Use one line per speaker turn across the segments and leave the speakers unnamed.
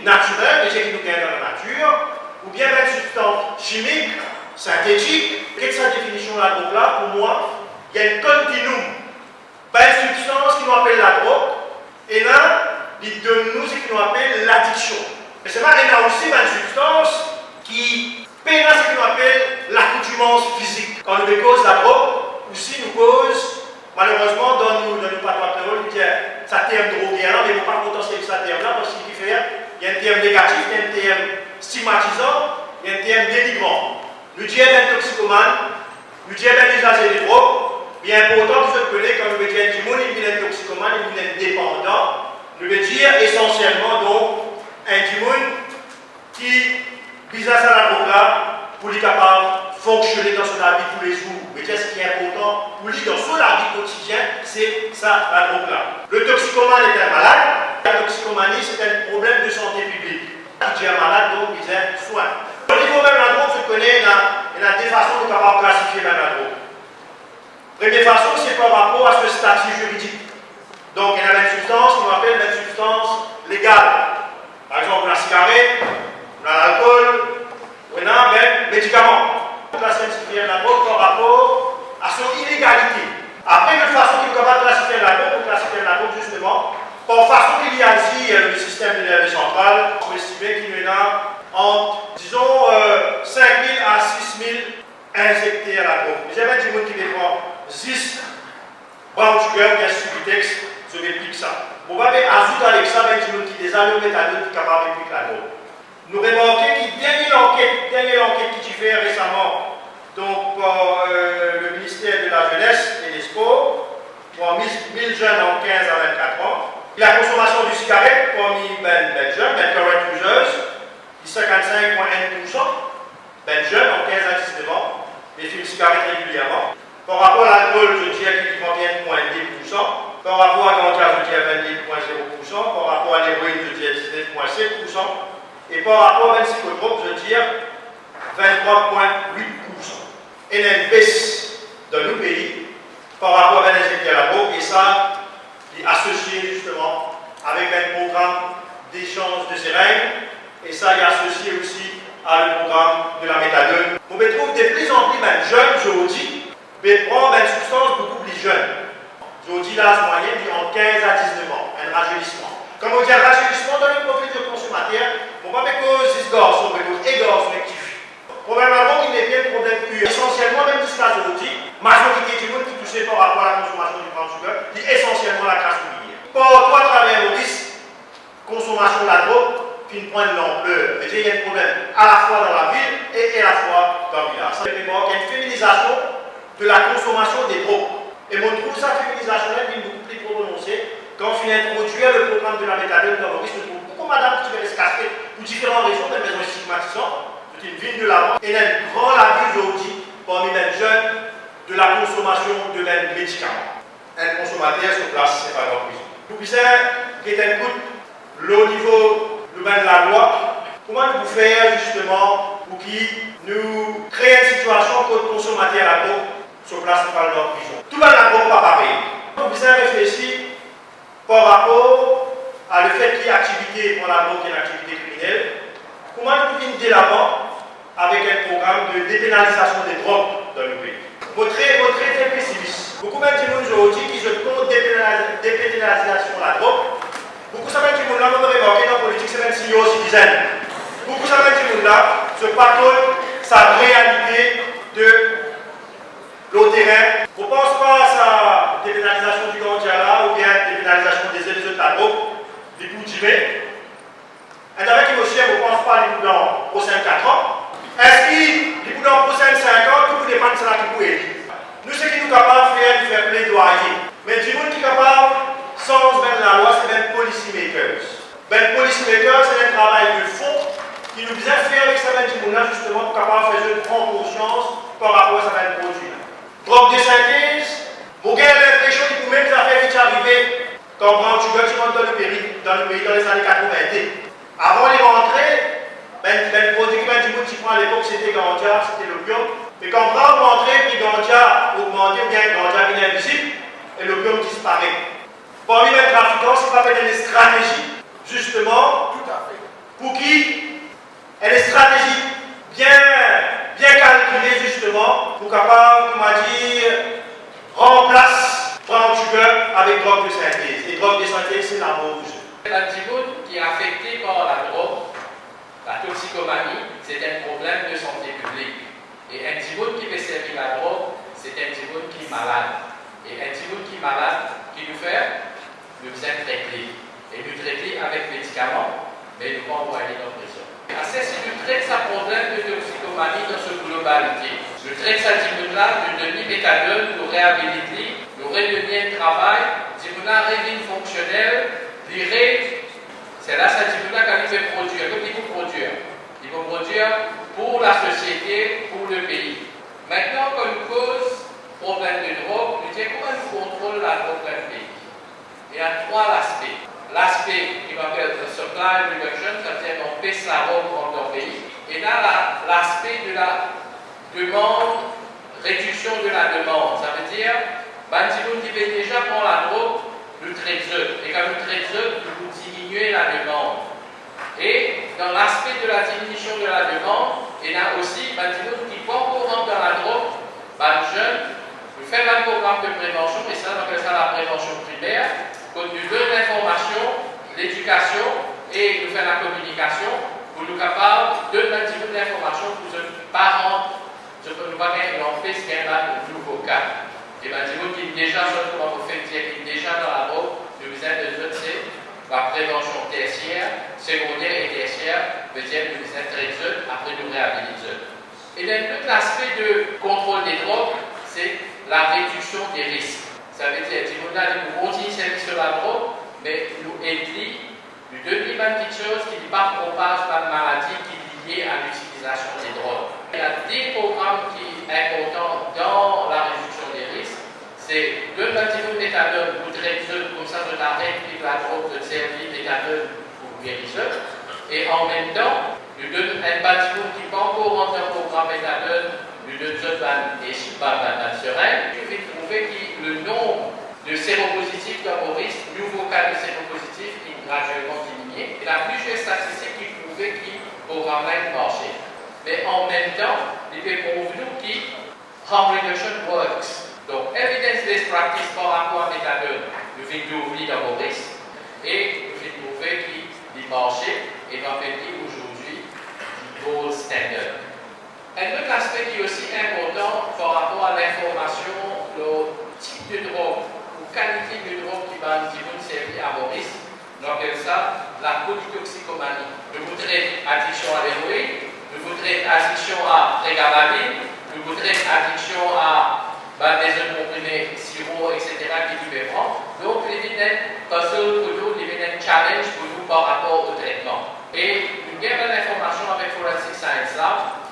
naturelles, des qui nous gagnent dans la nature, ou bien une substance chimique, synthétique. Quelle est sa définition de la drogue là? Pour moi, il y a un continuum. Pas une substance qui nous appelle la drogue, et là, il donne nous ce qui nous appelle l'addiction. Mais c'est pas, il y a aussi une substance qui pénètre ce qui nous appelle l'accoutumance physique. Quand nous cause la drogue, aussi nous cause, malheureusement, dans nos patrons, ça terme droguien, mais il ne faut pas potentiel que ça terme là, parce qu'il fait, il y a un terme négatif, il y a un terme stigmatisant, il y a un terme dénigrant. Nous disons un toxicomane, nous disons un usager de drogue, il est important que vous connaissez quand nous disons du monde, il est toxicomane, il est dépendant. Nous veut dire essentiellement donc un monde qui vise à la drogue là pour lui capable de fonctionner dans son vie tous les jours. Mais ce qui est important pour lui dans son vie quotidien, c'est ça la drogue là. Le toxicomane est un malade. La toxicomanie c'est un problème de santé publique. Qui dit un malade donc il a soin. Au niveau même de la drogue, je connais il y a deux façons de capable classifier même la drogue. Première façon, c'est par rapport à ce statut juridique. Donc, il y a une substance qu'on appelle une substance légale. Par exemple, la cigarette, l'alcool, ou un médicament. On classifie la drogue par rapport à son illégalité. Après, une façon qu'il va classifier la drogue, on classifie la drogue justement par façon qu'il y a ici le système de nerveux central. On estime qu'il y en a entre, disons, 5 000 à 6 000 injectés à la drogue. Mais il y a des gens qui dépendent 10 brown sugar, bien subutex, je m'explique ça. On va ajouter avec ça, même si qui des allométhadones qui sont capables d'expliquer la drogue. Nous remarquons qu'il y a dernière enquête qui fait récemment donc, par le ministère de la Jeunesse et des Sports, pour 1000 jeunes en 15 à 24 ans. La consommation de cigarettes parmi les jeunes, les current users, est 55,1%. Les jeunes en 15 à 19 ans, les fument cigarettes régulièrement. Par rapport à l'alcool, je dirais qu'il y a 21,2%. Par rapport à la ganja, je dirais 22,0%. Par rapport à l'héroïne, je dirais 19,7%. Et par rapport à la psychotrope, je dirais 23,8%. Et il y a une baisse dans nos pays par rapport à l'injecté à la drogue, et ça est associé justement avec un programme d'échange de seringues, et ça est associé aussi à le programme de la méthadone. On trouve de plus en plus de jeunes aujourd'hui mais prendre une substance beaucoup plus jeune. Aujourd'hui, l'âge moyen est entre 15 à 19 ans, un rajeunissement. Comme on dit un rajeunissement dans le profil de consommateur, on va mettre cause des garçons, mais cause des garçons actifs. Probablement qu'il n'est bien un problème pur. Essentiellement, même jusqu'à aujourd'hui, majorité du monde qui est touché par rapport à la consommation du brown sugar, c'est essentiellement la classe ouvrière. Pour toi, à travers le risque, consommation de la drogue, qui prend une ampleur. Il y a un problème à la fois dans la ville et à la fois dans le village. Ça veut dire qu'il y a une féminisation de la consommation des drogues. Et on trouve ça féminisation-là est beaucoup plus prononcée quand on finit d'introduire le programme de la méthadone dans le risque de trouve beaucoup madame qui veut se casser pour différentes raisons, des raisons stigmatisantes, c'est une ville de l'avant. Et il y a une grande avis aujourd'hui parmi les jeunes de la consommation de médicaments. Un consommateur sur place, c'est pas leur prison. Nous disons qu'il est un coup au niveau de la loi. Comment nous pouvons faire justement pour qui nous créer une situation que le consommateur à la drogue sur place par leur prison. Tout va la drogue pas pareil. Nous devons réfléchir par rapport à le fait qu'il y a activité pour la drogue et l'activité criminelle. Comment nous pouvons de l'avant avec un programme de dépénalisation des drogues dans le pays. Votre très pessimiste. Beaucoup de gens aujourd'hui qui se comptent dépénalisation de la drogue. Beaucoup de gens qui ont remarqué dans la politique, c'est même senior citizen. Beaucoup de gens là se partagent sa réalité de l'eau terrain. On ne pense pas à sa dépénalisation du ganja là ou bien dépénalisation des éléments de la drogue, du cultivé. Et avec qui aussi, on ne pense pas à l'immoudant au 5-4 ans. Est-ce qu'il l'immoudant au 5-5 ans, tout dépend de cela qui peut aider. Nous, ce qui nous est capable de faire plaidoyer. Mais du monde qui est capable, sans même la loi, c'est même policy makers. Ben, policy makers, c'est un travail de fond qui nous vient faire avec ça, justement, pour capable de faire prendre conscience par rapport à ça, produit. Drogue de synthèse, vous avez l'impression que vous-même, ça fait vite arriver quand Brown Sugar, tu rentres dans le pays dans les années 80. Avant les rentrées, le produit qui prend à l'époque, c'était ganja, c'était l'opium. Mais quand Brown rentrait, puis ganja augmentait, ou bien ganja devient invisible, et l'opium disparaît. Parmi les trafiquants, c'est pas fait des stratégies, justement, tout à fait,
nous besoin de traiter. Et nous traiter avec médicaments, mais nous pas envoyer dans la prison. Si nous traitons ce problème de toxicomanie dans sa globalité, nous traitons ça là, nous donnons méthadone, nous réhabilitons, nous redonnons un travail, nous revient fonctionnel, c'est là ça dit là qu'il peut produire, comme il faut produire. Il faut produire pour la société, pour le pays. Maintenant, comme cause problème de drogue, nous disons comment nous contrôlons la drogue dans le pays. Il y a trois aspects. L'aspect qui m'appelle supply reduction, c'est-à-dire qu'on baisse la drogue dans le pays. Et là, l'aspect de la demande, réduction de la demande. Ça veut dire, si vous devez déjà prendre la drogue, nous traitons. Et quand nous traitons, nous diminuons la demande. Et dans l'aspect de la diminution de la demande, il y a aussi des gens qui vont encore dans la drogue, les jeunes, nous faisons un programme de prévention, et ça, on appelle ça la prévention primaire. Donc, nous donnons l'information, l'éducation et nous faisons la communication pour nous capables de donner un petit peu d'informations pour les parents. Je peux nous voir qu'il y a un nouveau cas. Et bien, dis-vous qui déjà, comment vous faites dire qu'il est déjà dans la drogue, nous besoin de c'est la prévention tertiaire, secondaire et tertiaire, veut dire que nous besoin de traiter, après nous réhabiliter. Et then, tout l'aspect de contrôle des drogues, c'est la réduction des risques. Ça veut dire que nous continuons service sur la drogue, mais nous aidons, nous donnons une petite chose qui ne pas propage pas de maladie qui est liée à l'utilisation des drogues. Il y a des programmes qui sont importants dans la réduction des risques. C'est deux petits bouts de méthadone pour traiter, comme ça, de l'arrêt de la drogue de servir méthadone pour guérisseur. Et en même temps, nous donnons un petit bout qui peut encore rentrer dans le programme méthadone, nous donnons une seringue. Il faut trouver que le nombre de séropositifs d'herboristes, nouveaux cas de séropositifs qui graduellement diminué. Et la plusieurs statistiques qui prouvaient que le programme-là marché. Mais en même temps, il peut prouver que harm reduction works. Donc, evidence-based practice par rapport à méthadone, nous faisons d'ouvrir d'herboristes et nous faisons prouver qu'il marché et nous faisons aujourd'hui du gold standard. Un autre aspect qui est aussi important par rapport à l'information, le type de drogue ou qualité de drogue qui va nous servir à Boris, on appelle ça la polytoxicomanie. Nous voudrions addiction à l'héroïne, nous voudrions addiction à prégabaline, nous voudrions addiction à des jeunes comprimés, sirop, etc. qui nous prendre. Donc, il y a un puzzle pour nous, il y a un challenge pour nous par rapport au traitement. Et nous avons l'information avec Forensic Science Lab.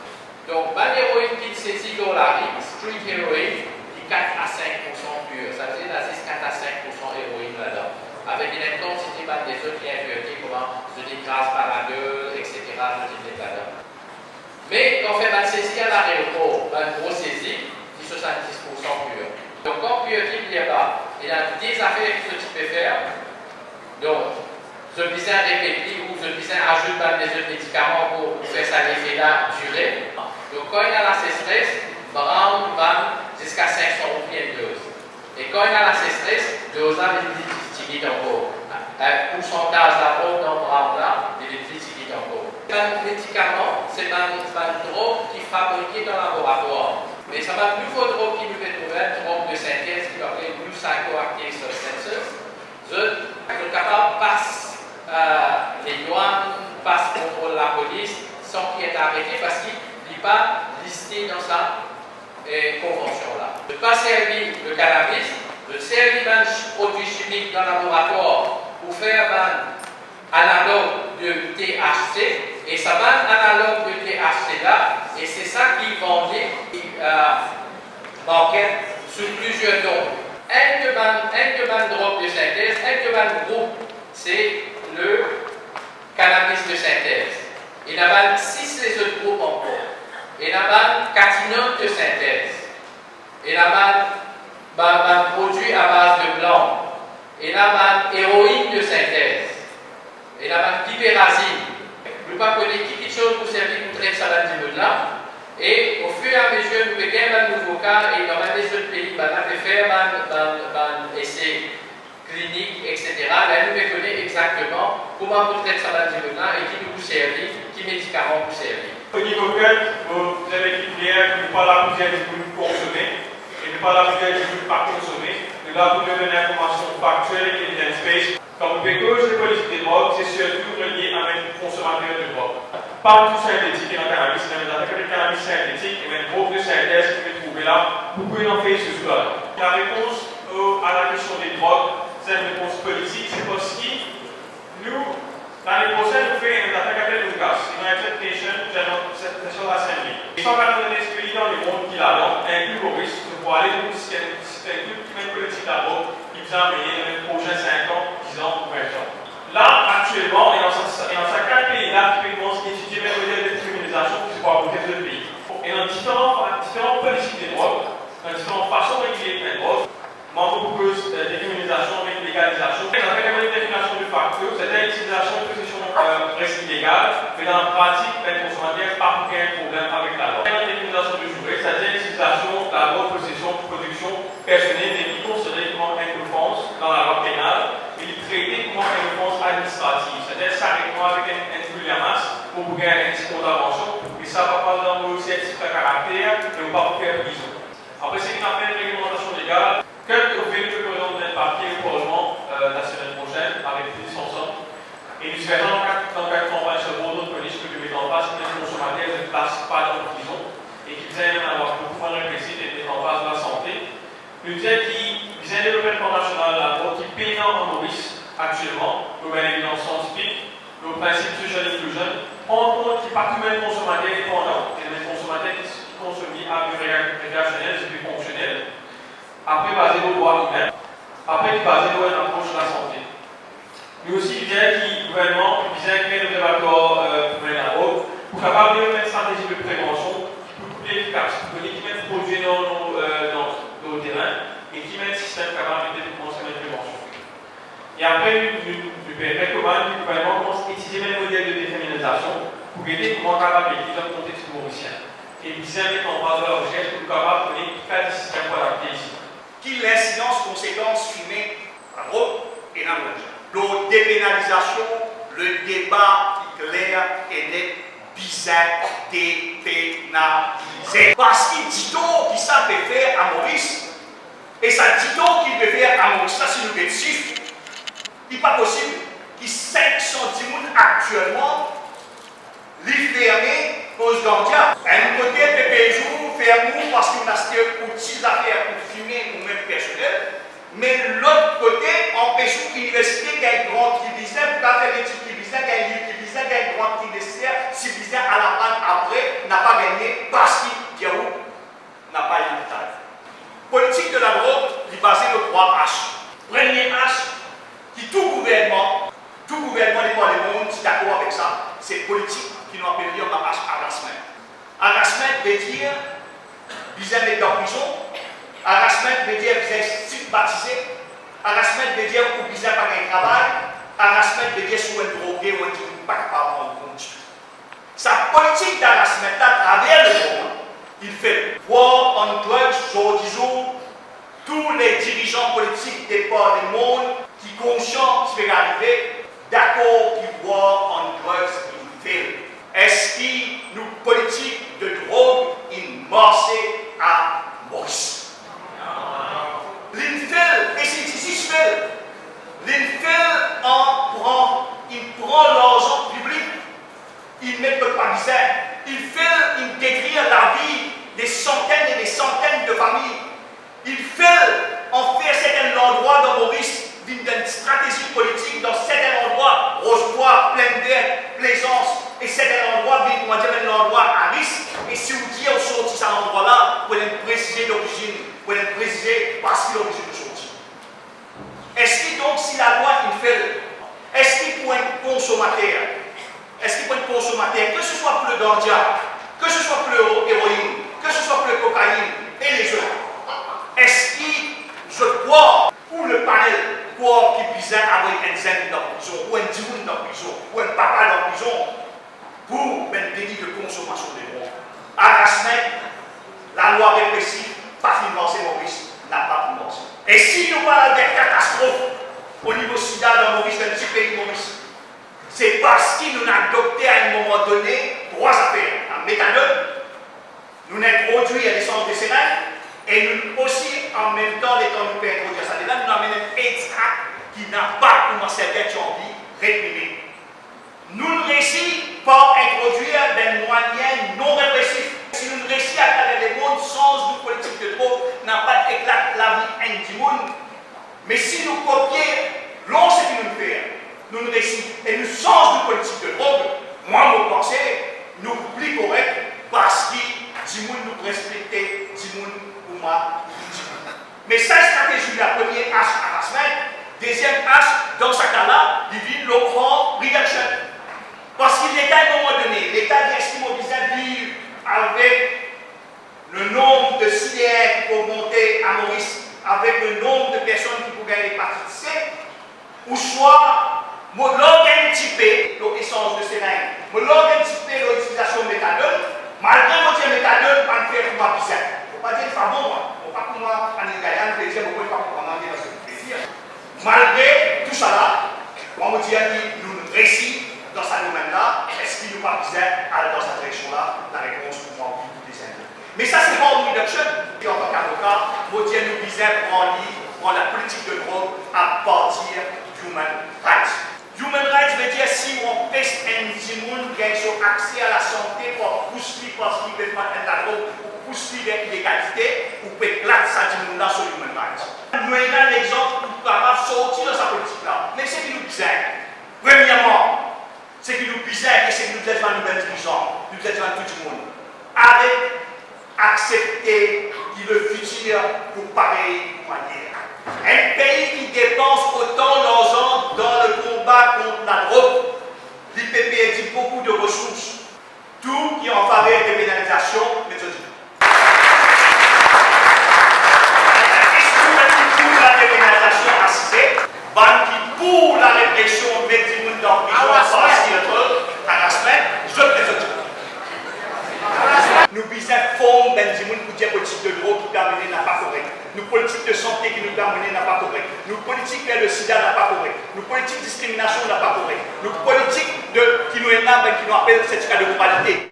Donc, l'héroïne qui saisit dans la rue, street héroïne, qui 4 à 5% pure. Ça veut dire qu'il y a 4 à 5% héroïne là-dedans. Avec une intensité des autres qui est invertie, comment se dégrase par la gueule, etc. Mais quand on fait une saisie à l'aéroport, une grosse saisie, qui 70% pure. Donc, quand pureté, il n'y a pas. Il y a des affaires que tu peux faire. Donc, je besoin répéter ou je besoin ajouter des autres médicaments pour faire ça l'effet-là durer. Donc, quand il y a la sécheresse, Brown va jusqu'à 500 roupies de dose. Et quand il y a la sécheresse, dose là, il est petit encore. Un pourcentage d'abord dans Brown là, il est petit encore. Un médicament, c'est une drogue qui est fabriquée dans le laboratoire. Mais ça va plus nouveau drogue qui nous fait trouver, une drogue de synthèse qui va appeler New Psychoactive Substances. Le capable passe les douanes, passe contre la police sans qu'il ait arrêté parce qu'il n'est pas listé dans sa convention-là. Ne pas servir le cannabis, de servir un produit chimique dans le laboratoire pour faire un analogue de THC, et ça va un analogue de THC là, et c'est ça qui vendait, banquette sous plusieurs noms. Un de drogue de synthèse, un de groupe, c'est le cannabis de synthèse. Il y en a 6 les autres groupes encore. Il y en a catinone de synthèse. Il y en a un produit à base de blanc. Il y en a héroïne de synthèse. Il y en a hyperazine. Nous ne pouvons pas connaître quelque chose pour servir pour traiter ça dans là. Et au fur et à mesure, nous avons un nouveau cas et dans les autres pays, nous avons fait un essai clinique, etc. Là, nous connaissons exactement comment vous traitez ça dans là et qui nous servir, qui médicaments vous servir.
Au niveau que vous avez une bière, nous pas la bouteille pour nous consommer, et nous pas la bouteille pour nous pas consommer, nous suis là pour donner l'information factuelle et evidence-based. Comme le cause de politique des drogues, c'est surtout relié avec les consommateurs de drogue. Pas tout synthétique dans le cannabis, mais avec le cannabis synthétique et même groupe de synthèse que vous trouvez là, vous pouvez en faire ce soir. La réponse à la question des drogues, c'est une réponse politique, c'est parce que nous, l'année prochaine, nous faisons une attaque à l'UCAS, United Nations General Session Assembly. 190 pays dans le monde qui là-dedans, inclus Maurice, pour aller nous, c'est un groupe qui mène politique là-bas, qui vous a amené dans les prochains 5 ans, 10 ans ou 20 ans. Là, actuellement, il y a 4 pays-là qui commencent à étudier les modèles de criminalisation qui sont à côté de ce pays. Et dans différentes politiques des drogues, dans différentes façons de réguler les drogues, membre propose décriminalisation avec légalisation. Ça fait quand même une définition de facteur, c'est-à-dire l'utilisation de position reste illégale, mais dans la pratique, les consommateurs n'ont aucun problème avec la loi. La décriminalisation de jouer, c'est-à-dire l'utilisation de la loi, possession, production personnelle et qui considérée comme une offense dans la loi pénale et qui traitée comme une offense administrative, c'est-à-dire s'arrêtement avec un brûle à masse pour gagner un petit contravention et ça va pas dans le certificat de caractère, mais pas pour faire prison. Après, c'est une affaire de réglementation légale. Que vous venez de présenter un papier au Parlement la semaine prochaine avec tous ensemble. Et nous verrons dans quelle campagne sur votre police que nous mettons en place que les consommateurs ne passent pas dans la prison et qu'ils aient avoir beaucoup moins répressif et mettre en place de la santé. Nous disons qu'ils visent un développement national là-bas qui paye en Maurice actuellement, comme une évidence scientifique, le principe social inclusion, en compte qui pas tous les consommateurs dépendants, et les consommateurs qui consomment à but réactionnel, c'est plus fonctionnel. Après, basé sur le droit humain, après, basé sur une approche de la santé. Mais aussi, bien que le gouvernement vient créer des accords pour les drogues, pour capable de mettre une stratégie de prévention qui peut être plus efficace, qui met produits dans nos terrains et qui met un système capable de développer une prévention. Et après, nous recommandons que le gouvernement commence à étudier les modèles de décriminalisation pour aider comment capable de vivre dans le contexte mauricien. Et bien mettre en place de la recherche pour capable de donner quel système pour adapter ici.
Qui l'incidence, conséquence fumée à drogue et dans le la dépénalisation, le débat clair et net, bizarre, dépénalisé. Parce qu'il dit qui ça peut faire à Maurice, et ça dit qu'il peut faire à Maurice, ça c'est le chiffre. Il n'est pas possible qu'il 510 000 actuellement, les fermés, cause d'Andia. Un côté, PPJ ferme parce qu'il a acheté outils affaires pour fumer ou même personnel. Mais l'autre côté, empêche l'université qui a une grande division, pour faire des petites divisions, qui a une division, qui a une grande division, si division à la fin après, n'a pas gagné parce qu'il n'a pas eu de taille. Politique de la drogue, il est basé sur 3 H. Premier H, qui tout gouvernement n'est pas le monde, est d'accord avec ça, c'est politique qui nous appelle en H, harassment. Harassment veut dire, bizarre mettre en prison. Harassment veut dire vous êtes stigmatisé. Harassment veut dire que vous n'avez pas de travail. Harassment veut dire que vous êtes drogué ou que vous n'êtes pas capable de compte. Sa politique d'harassment à travers le monde, il fait war on drugs, disons, tous les dirigeants politiques des ports du monde qui conscients qui peuvent arriver, d'accord qu'ils war on drugs, il fait. Est-ce que nous politiques de drogue, ils marchent à Maurice? L'Infel, et c'est ici je fais, l'Infel il prend l'argent public, il ne met pas misère, il détruit la vie des centaines et des centaines de familles. Il fait en faire certains endroits dans Maurice d'une stratégie politique dans certains endroits, Rosebois, Plein-d'Air, Plaisance, et certains endroits, on va dire un endroit à risque. Et si vous dites au sorti cet endroit-là, vous pouvez préciser d'origine, vous pouvez préciser parce qu'il est obligé de sortir. Est-ce que donc si la loi il fait, est-ce qu'il pour un consommateur, que ce soit pour le ganja, que ce soit pour l'héroïne, que ce soit pour le cocaïne et les autres, est-ce qu'il je crois ou le panel quoi qui puisse avoir un zen dans la prison, ou un dioun dans la prison, ou un papa dans la prison, pour un délit de consommation de drogue. Harassment, la loi répressive, pas financée Maurice, n'a pas financé. Et si nous parlons de catastrophe au niveau sida dans Maurice, dans le petit pays Maurice, c'est parce qu'il nous a adopté à un moment donné 3 affaires. Un méthanol, nous avons introduit à des centres de seringues, Et nous aussi, en même temps, les temps nous pouvons introduire ça. Là, nous amenons un AIDS Act qui n'a pas commencé à être envie réprimé. Nous réussissons par introduire des moyens non répressifs. Si nous réussissons à travers les mondes sans une politique de drogue, n'a pas éclaté la vie intime. Mais si nous copions l'on ce que nous faisons, nous réussissons et nous changeons de politique de drogue, moi, je pense nous plus correct parce que Dimoun nous respectait, Dimoun ou moi. Mais ça, stratégie, la première H à la semaine, deuxième H, dans ce cas-là, il vit l'offrande reduction. Parce que l'État, à un moment donné, l'État vient s'immobiliser vivre avec le nombre de CDR qui vont monter à Maurice, avec le nombre de personnes qui pourraient gagner l'hépatite C, ou soit l'organe typé, l'essence de sérène, l'organe typé, l'utilisation de méthadone, malgré votre méthadone, on ne fait pas bizarre. Il ne faut pas dire que c'est bon, moi. Il ne faut pas que moi, en Israël, je dire, pourquoi pas pour commander dans ce plaisir. Malgré tout ça là, on me dit que nous réussissons dans ce domaine-là, est-ce qu'il nous pas bizarre aller dans cette direction-là? La réponse pour moi, oui, pour les Indiens. Mais ça, c'est pas une reduction. Et en tant qu'avocat, on dit nous bizarre pour la politique de drogue à partir d'human rights. Human rights veut dire si on pèse un monde qui a accès à la santé pour poursuivre parce qu'il veut pas être la drogue, ou poursuivre l'illégalité, ou peut placer ça du monde là sur human rights. Nous avons un exemple pour capable sortir de sa politique-là. Mais c'est qui nous bizarre. Premièrement, c'est qui nous bizarre et c'est qui nous disons nous dirigeants, nous disons tout le monde. Avec accepter le futur pour pareille manière. Un pays qui dépense autant d'argent dans le combat contre la drogue, l'IPP dit beaucoup de ressources, tout qui est en faveur des pénalisations, mais je dis. Pour la dépénalisation assistée, pour la répression, mettre du monde dans le prison, à la semaine, je te dis. Nous visons forme d'un pour dire politique de drogue qui permet n'a pas correct. Nous politique de santé qui nous permet n'a pas correct. Nous politique vers le sida n'a pas correct. Nous politique de discrimination n'a pas correct. Nous politique qui nous énerve et qui nous appelle certificat de moralité.